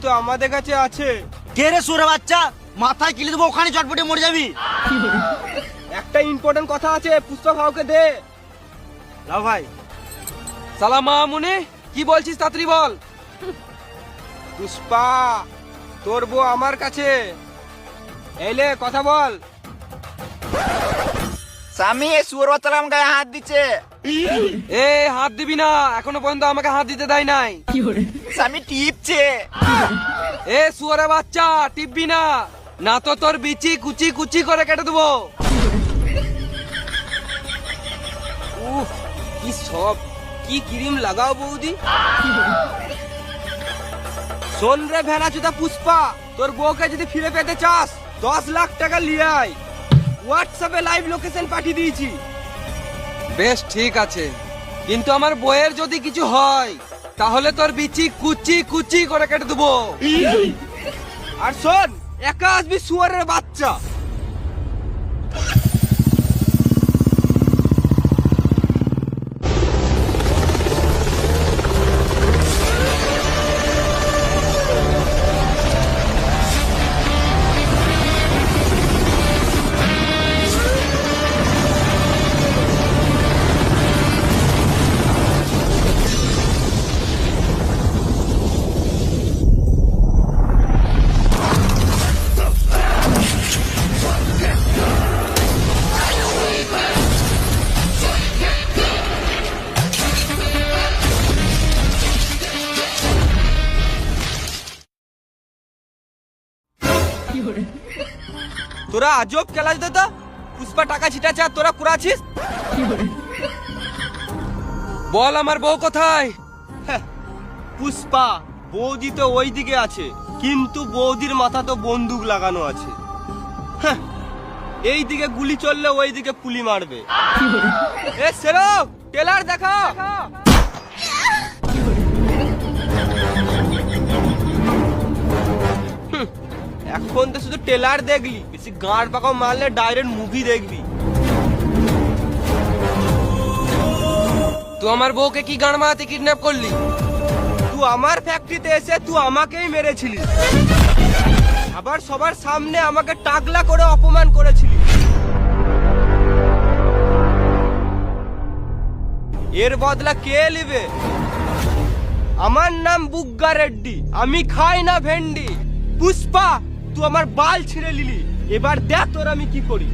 তো আমাদের কাছে আছে। কে রে সুরে বাচ্চা, মাথায় কিলে দেবো, ওখানে চটপটে মরে যাবি। একটা ইম্পর্টেন্ট কথা আছে, পুষ্পা কাউকে দে। লাও ভাই। সালাম মামুনি, কি বলছিস তাড়াতাড়ি বল। পুষ্পা, তোর বউ আমার কাছে। এলে কথা বল। স্বামী সুর বাচ্চারা আমাকে হাত দিচ্ছে। এ হাত দিবি না, এখনো পর্যন্ত আমাকে হাত দিতে দেয় নাই। স্বামী টিপছে। এ শুয়ারে বাচ্চা, টিপবি না, না তো তোর বিচি কুচি কুচি করে কেটে দেবো। উফ, কি সব, কি ক্রিম লাগাও বৌদি। শোন রে ভেড়া চুদা পুষ্পা, তোর বউকে যদি ফিরে পেতে চাস 10 লাখ টাকা নিয়ে আয়। হোয়াটসঅ্যাপে লাইভ লোকেশন পাঠিয়ে দিয়েছি। বেশ ঠিক আছে, কিন্তু আমার বইয়ের যদি কিছু হয় তাহলে তোর বিচি কুচি কুচি করে কেটে দেবো। আর শোন, একা আসবি শুয়ারের বাচ্চা। তোরা আজব খেলা যেত তো। পুষ্পা টাকা ছিটাচ্ছে আর তোরা কুড়াছিস। বল আমার বউ কোথায়? হ্যাঁ, পুষ্পা, বৌদি তো ওই দিকে আছে, কিন্তু বৌদির মাথা তো বন্দুক লাগানো আছে। হ্যাঁ, এই দিকে গুলি চললে ওই দিকে পুলি মারবে। এ সেরক, টেলার দেখা। এখন তো শুধু টেলার দেখলি, বেশি গাঁড় পাকাও মারলে ডাইরেক্ট মুভি দেখবি। তুই আমার বউকে কি গান মারাতে কিডন্যাপ করলি? তুই আমার ফ্যাক্টরিতে এসে তুই আমাকেই মেরেছিলি, আবার সবার সামনে আমাকে টাকলা করে অপমান করেছিলি। এর বদলা কে নেবে? আমার নাম বুগ্গা রেড্ডি, আমি খাই না ভেন্ডি। পুষ্পা, তুই আমার বাল ছিঁড়ে নিলি, এবার দেখ তোর আমি কি করি।